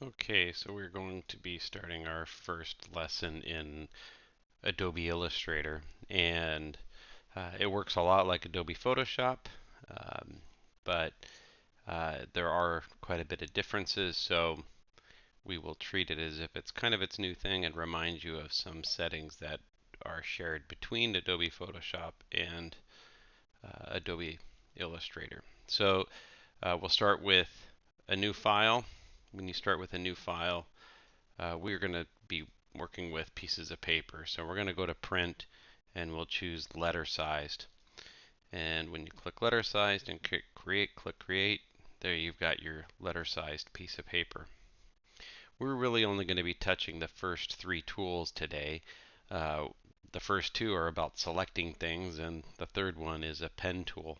Okay, so we're going to be starting our first lesson in Adobe Illustrator, and it works a lot like Adobe Photoshop, um, but there are quite a bit of differences, so we will treat it as if it's kind of its new thing and remind you of some settings that are shared between Adobe Photoshop and Adobe Illustrator. So we'll start with a new file. When you start with a new file, we're going to be working with pieces of paper. So we're going to go to print and we'll choose letter sized. And when you click letter sized and click create, there you've got your letter sized piece of paper. We're really only going to be touching the first three tools today. Uh, the first two are about selecting things, and the third one is a pen tool.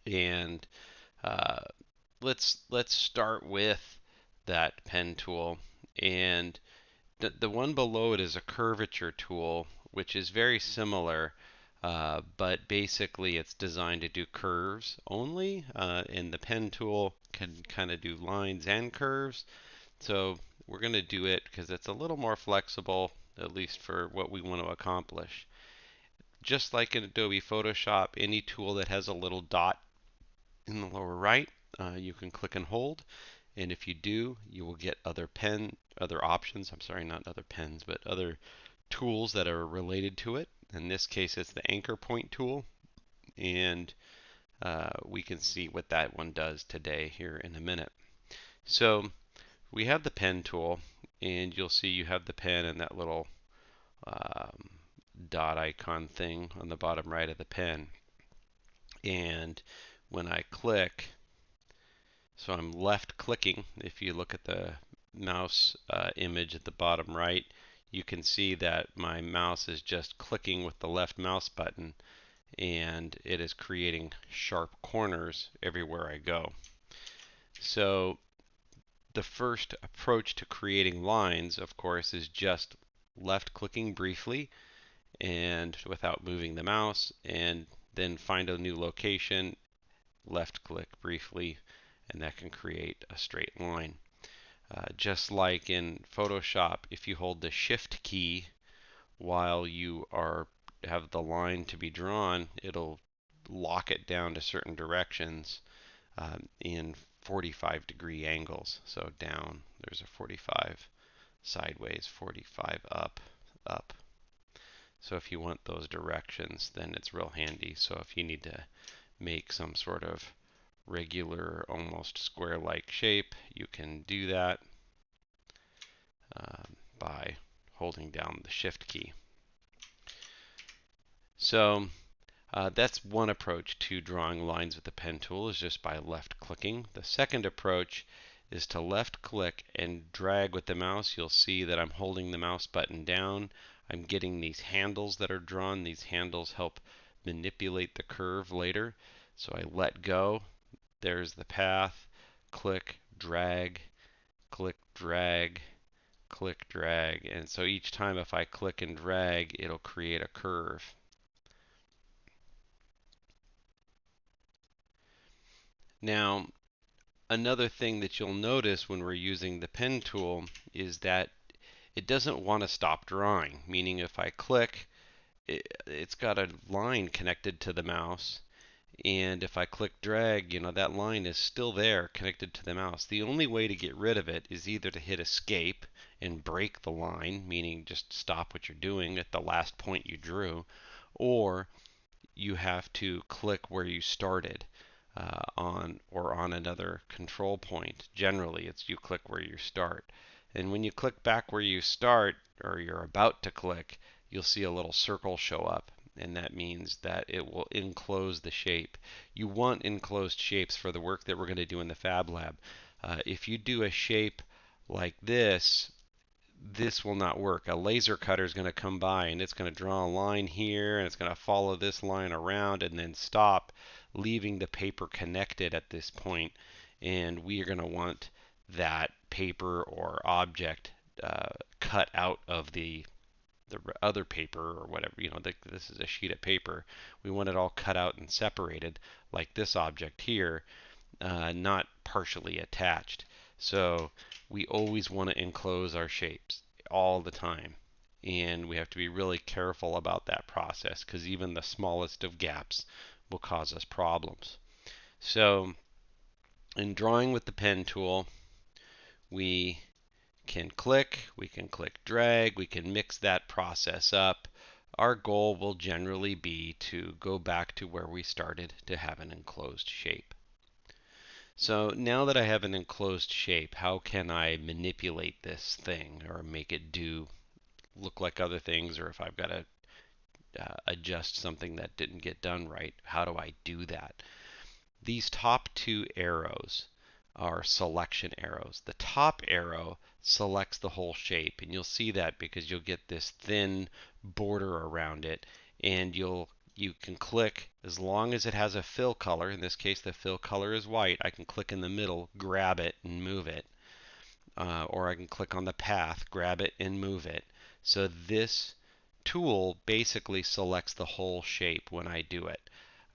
And uh, let's start with that pen tool. And the one below it is a curvature tool, which is very similar, but basically it's designed to do curves only, and the pen tool can kind of do lines and curves. So we're going to do it because it's a little more flexible, at least for what we want to accomplish. Just like in Adobe Photoshop, any tool that has a little dot in the lower right, you can click and hold. And if you do, you will get other options. I'm sorry, not other pens, but other tools that are related to it. In this case, it's the anchor point tool, and we can see what that one does today here in a minute. So we have the pen tool, and you'll see you have the pen and that little um, dot icon thing on the bottom right of the pen. And when I click, so I'm left clicking. If you look at the mouse image at the bottom right, you can see that my mouse is just clicking with the left mouse button, and it is creating sharp corners everywhere I go. So the first approach to creating lines, of course, is just left clicking briefly and without moving the mouse, and then find a new location, left click briefly, and that can create a straight line. Just like in Photoshop, if you hold the Shift key while you have the line to be drawn, it'll lock it down to certain directions in 45-degree angles. So down, there's a 45, sideways, 45, up, up. So if you want those directions, then it's real handy. So if you need to make some sort of regular, almost square-like shape, you can do that by holding down the Shift key. So that's one approach to drawing lines with the pen tool, is just by left clicking. The second approach is to left click and drag with the mouse. You'll see that I'm holding the mouse button down. I'm getting these handles that are drawn. These handles help manipulate the curve later. So I let go. There's the path. Click, drag, click, drag, click, drag. And so each time if I click and drag, it'll create a curve. Now, another thing that you'll notice when we're using the pen tool is that it doesn't want to stop drawing, meaning if I click, it's got a line connected to the mouse, and if I click drag, that line is still there connected to the mouse. The only way to get rid of it is either to hit escape and break the line, meaning just stop what you're doing at the last point you drew, or you have to click where you started on another control point. Generally, it's you click where you start. And when you click back where you start, or you're about to click, you'll see a little circle show up, and that means that it will enclose the shape. You want enclosed shapes for the work that we're going to do in the Fab Lab. If you do a shape like this will not work. A laser cutter is going to come by and it's going to draw a line here and it's going to follow this line around and then stop, leaving the paper connected at this point. And we are going to want that paper or object cut out of the other paper or whatever. This is a sheet of paper. We want it all cut out and separated like this object here, not partially attached. So we always want to enclose our shapes all the time. And we have to be really careful about that process because even the smallest of gaps will cause us problems. So in drawing with the pen tool, we we can click drag, we can mix that process up. Our goal will generally be to go back to where we started to have an enclosed shape. So now that I have an enclosed shape, how can I manipulate this thing or make it look like other things, or if I've got to adjust something that didn't get done right, how do I do that? These top two arrows are selection arrows. The top arrow selects the whole shape, and you'll see that because you'll get this thin border around it, and you can click as long as it has a fill color. In this case, the fill color is white. I can click in the middle, grab it, and move it. Or I can click on the path, grab it, and move it. So this tool basically selects the whole shape when I do it.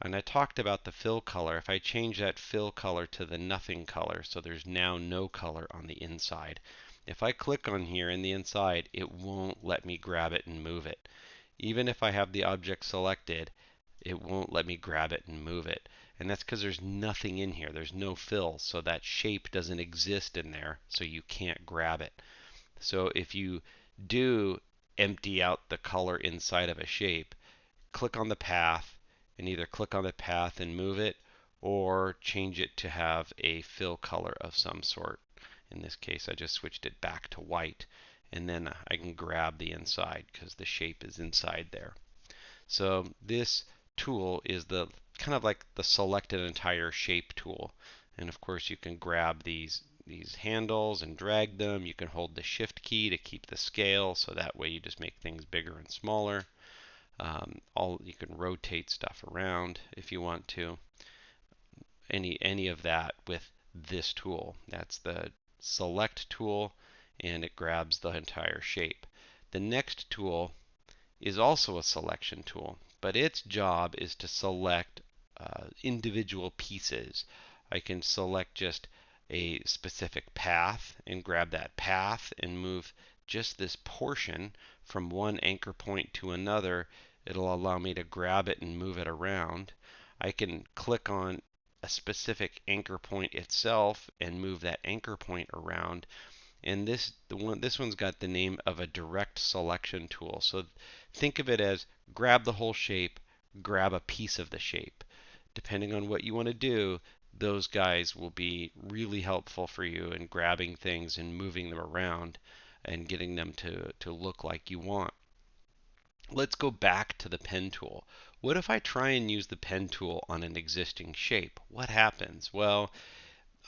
And I talked about the fill color. If I change that fill color to the nothing color, so there's now no color on the inside. If I click on here in the inside, it won't let me grab it and move it. Even if I have the object selected, it won't let me grab it and move it. And that's because there's nothing in here. There's no fill, so that shape doesn't exist in there, so you can't grab it. So if you do empty out the color inside of a shape, click on the path and either click on the path and move it or change it to have a fill color of some sort. In this case, I just switched it back to white, and then I can grab the inside because the shape is inside there. So this tool is the kind of like the select an entire shape tool. And of course you can grab these handles and drag them. You can hold the shift key to keep the scale, so that way you just make things bigger and smaller. You can rotate stuff around if you want to. Any of that with this tool. That's the select tool, and it grabs the entire shape. The next tool is also a selection tool, but its job is to select individual pieces. I can select just a specific path and grab that path and move just this portion from one anchor point to another. It'll allow me to grab it and move it around. I can click on a specific anchor point itself and move that anchor point around. And this one's got the name of a direct selection tool. So think of it as grab the whole shape, grab a piece of the shape. Depending on what you want to do, those guys will be really helpful for you in grabbing things and moving them around and getting them to look like you want. Let's go back to the pen tool. What if I try and use the pen tool on an existing shape? What happens? Well,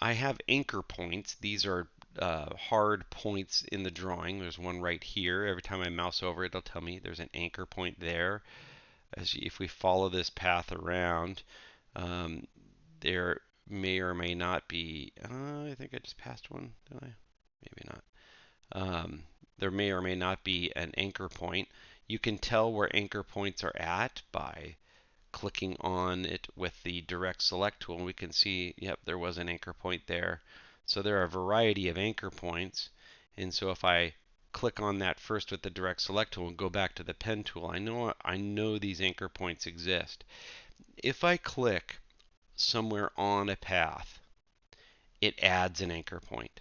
I have anchor points. These are hard points in the drawing. There's one right here. Every time I mouse over it, it'll tell me there's an anchor point there. If we follow this path around, um, there may or may not be. I think I just passed one, did I? Maybe not. There may or may not be an anchor point. You can tell where anchor points are at by clicking on it with the direct select tool, and we can see, yep, there was an anchor point there. So there are a variety of anchor points, and so if I click on that first with the direct select tool and go back to the pen tool, I know these anchor points exist. If I click somewhere on a path, it adds an anchor point.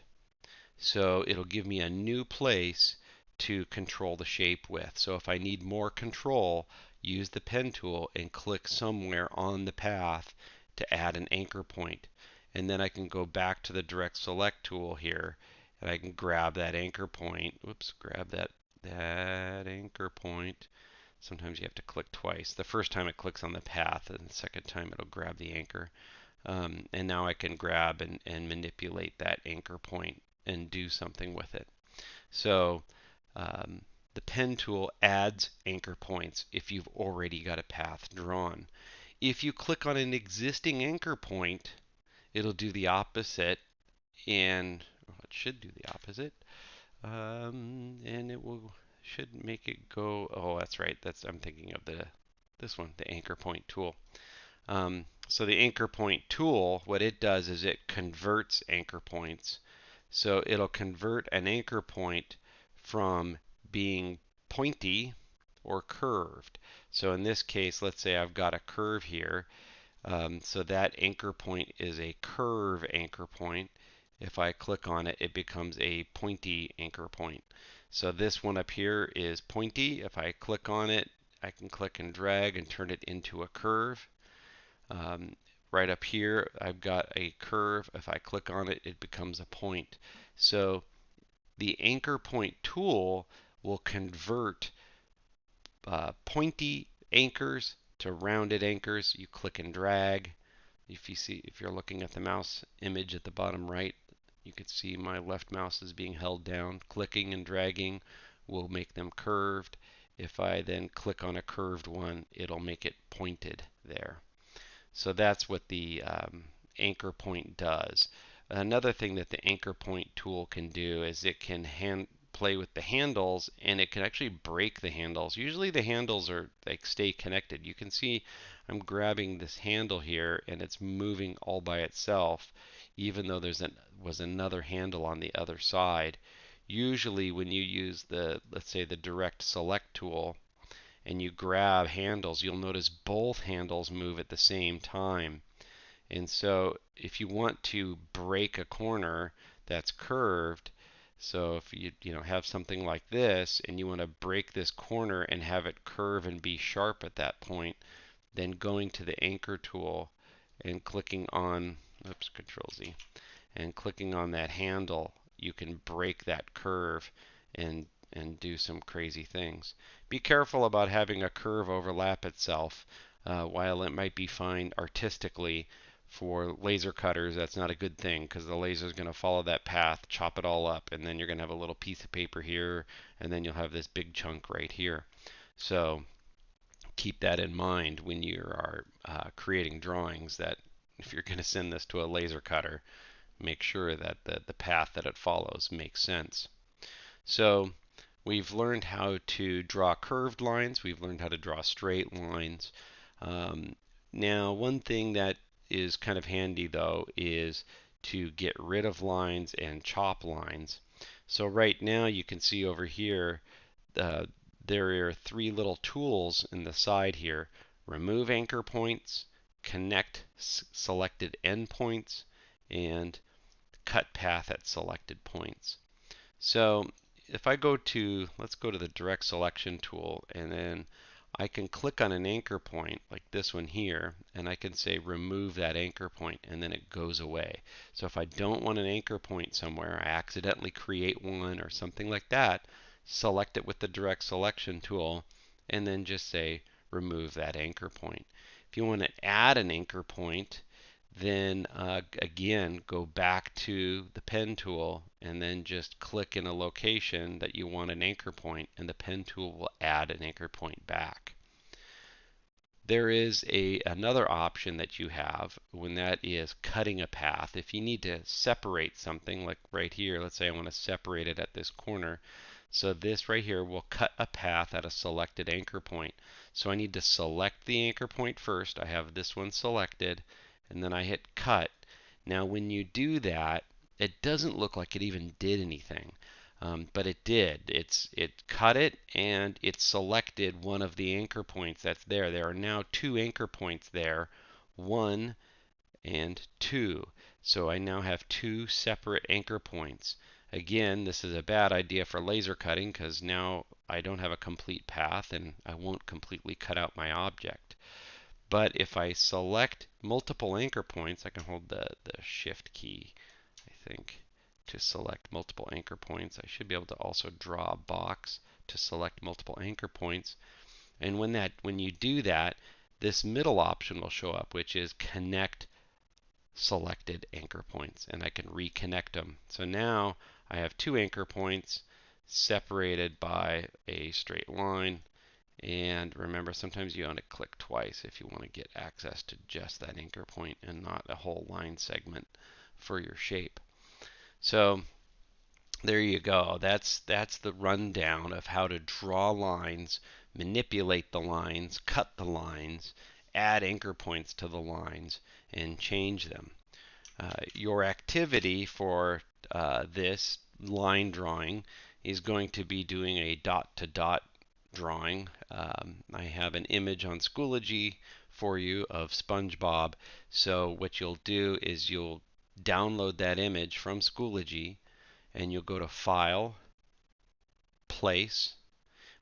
So it'll give me a new place to control the shape with. So if I need more control, use the pen tool and click somewhere on the path to add an anchor point. And then I can go back to the direct select tool here, and I can grab that anchor point. Whoops, grab that anchor point. Sometimes you have to click twice. The first time it clicks on the path, and the second time it'll grab the anchor. And now I can grab and manipulate that anchor point and do something with it. So the pen tool adds anchor points if you've already got a path drawn. If you click on an existing anchor point, it'll do the opposite, and well, it should do the opposite, and it should make it go. Oh, that's right. I'm thinking of this one, the anchor point tool. So the anchor point tool, what it does is it converts anchor points. So it'll convert an anchor point from being pointy or curved. So in this case, let's say I've got a curve here. So that anchor point is a curve anchor point. If I click on it, it becomes a pointy anchor point. So this one up here is pointy. If I click on it, I can click and drag and turn it into a curve. Right up here, I've got a curve. If I click on it, it becomes a point. So the anchor point tool will convert pointy anchors to rounded anchors. You click and drag. If you're looking at the mouse image at the bottom right, you can see my left mouse is being held down. Clicking and dragging will make them curved. If I then click on a curved one, it'll make it pointed there. So that's what the anchor point does. Another thing that the anchor point tool can do is it can play with the handles, and it can actually break the handles. Usually the handles are like stay connected. You can see I'm grabbing this handle here and it's moving all by itself, even though was another handle on the other side. Usually when you use let's say the direct select tool and you grab handles, you'll notice both handles move at the same time. And so if you want to break a corner that's curved, so if you have something like this and you want to break this corner and have it curve and be sharp at that point, then going to the anchor tool and clicking on, oops, Control Z, and clicking on that handle, you can break that curve and do some crazy things. Be careful about having a curve overlap itself. While it might be fine artistically, for laser cutters, that's not a good thing because the laser is going to follow that path, chop it all up, and then you're going to have a little piece of paper here, and then you'll have this big chunk right here. So keep that in mind when you are creating drawings, that if you're going to send this to a laser cutter, make sure that the path that it follows makes sense. So we've learned how to draw curved lines. We've learned how to draw straight lines. Now, one thing that is kind of handy though is to get rid of lines and chop lines. So right now you can see over here there are three little tools in the side here: remove anchor points, connect selected endpoints, and cut path at selected points. So if I let's go to the direct selection tool, and then I can click on an anchor point like this one here, and I can say remove that anchor point, and then it goes away. So if I don't want an anchor point somewhere, I accidentally create one or something like that, select it with the direct selection tool, and then just say remove that anchor point. If you want to add an anchor point, then again, go back to the pen tool and then just click in a location that you want an anchor point, and the pen tool will add an anchor point back. There is another option that you have when that is cutting a path. If you need to separate something, like right here, let's say I want to separate it at this corner. So this right here will cut a path at a selected anchor point. So I need to select the anchor point first. I have this one selected, and then I hit cut. Now when you do that, it doesn't look like it even did anything. But it did. It cut it, and it selected one of the anchor points that's there. There are now two anchor points there, 1 and 2. So I now have two separate anchor points. Again, this is a bad idea for laser cutting because now I don't have a complete path and I won't completely cut out my object. But if I select multiple anchor points, I can hold the shift key, I think, to select multiple anchor points. I should be able to also draw a box to select multiple anchor points. And when you do that, this middle option will show up, which is connect selected anchor points, and I can reconnect them. So now I have two anchor points separated by a straight line. And remember, sometimes you want to click twice if you want to get access to just that anchor point and not a whole line segment for your shape. So there you go. That's the rundown of how to draw lines, manipulate the lines, cut the lines, add anchor points to the lines, and change them. Your activity for this line drawing is going to be doing a dot to dot drawing. I have an image on Schoology for you of SpongeBob. So what you'll do is you'll download that image from Schoology and you'll go to File, Place.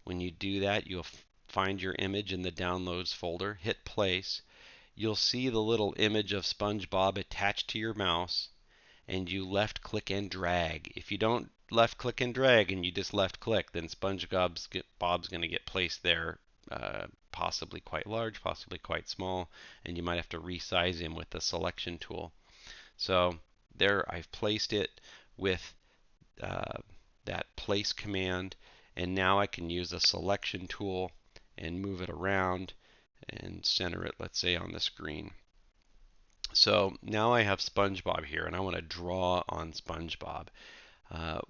When you do that, you'll find your image in the Downloads folder, hit Place. You'll see the little image of SpongeBob attached to your mouse, and you left click and drag. If you don't left click and drag and you just left click, then SpongeBob's going to get placed there, possibly quite large, possibly quite small, and you might have to resize him with the selection tool. So there I've placed it with that place command, and now I can use a selection tool and move it around and center it, let's say, on the screen. So now I have SpongeBob here, and I want to draw on SpongeBob.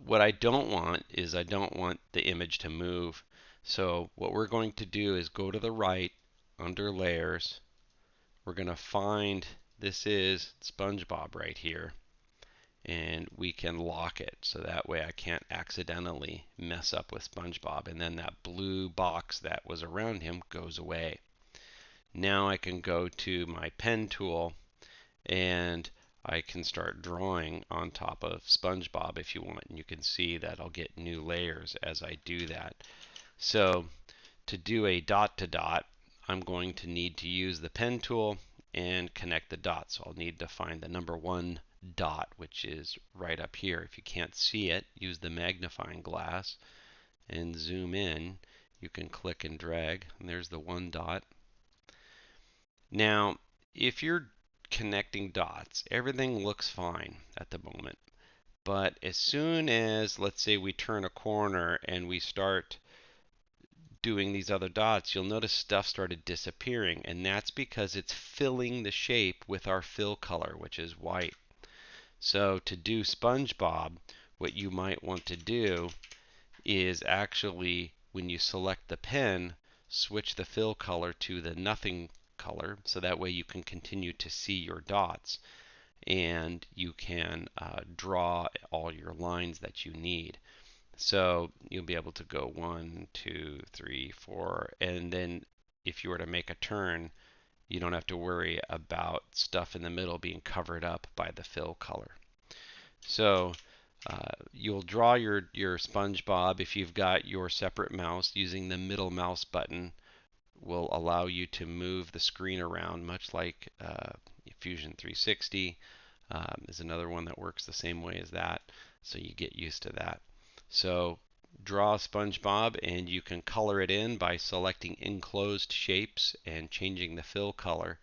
What I don't want is I don't want the image to move. So what we're going to do is go to the right under Layers. We're going to find, this is SpongeBob right here, and we can lock it so that way I can't accidentally mess up with SpongeBob, and then that blue box that was around him goes away. Now I can go to my pen tool and I can start drawing on top of SpongeBob if you want, and you can see that I'll get new layers as I do that. So to do a dot to dot, I'm going to need to use the pen tool and connect the dots. So I'll need to find the number 1 dot, which is right up here. If you can't see it, use the magnifying glass and zoom in. You can click and drag, and there's the 1 dot. Now, if you're connecting dots, everything looks fine at the moment. But as soon as, let's say, we turn a corner and we start doing these other dots, you'll notice stuff started disappearing, and that's because it's filling the shape with our fill color, which is white. So to do SpongeBob, what you might want to do is actually, when you select the pen, switch the fill color to the nothing color, so that way you can continue to see your dots and you can draw all your lines that you need. So you'll be able to go 1, 2, 3, 4, and then if you were to make a turn, you don't have to worry about stuff in the middle being covered up by the fill color. So you'll draw your SpongeBob if you've got your separate mouse. Using the middle mouse button will allow you to move the screen around, much like Fusion 360 is another one that works the same way as that, so you get used to that. So draw SpongeBob, and you can color it in by selecting enclosed shapes and changing the fill color.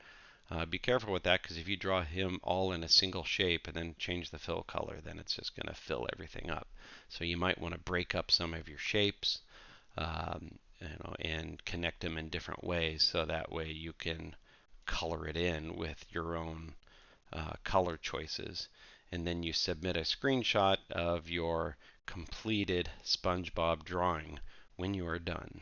Be careful with that, because if you draw him all in a single shape and then change the fill color, then it's just going to fill everything up. So you might want to break up some of your shapes and connect them in different ways, so that way you can color it in with your own color choices. And then you submit a screenshot of your completed SpongeBob drawing when you are done.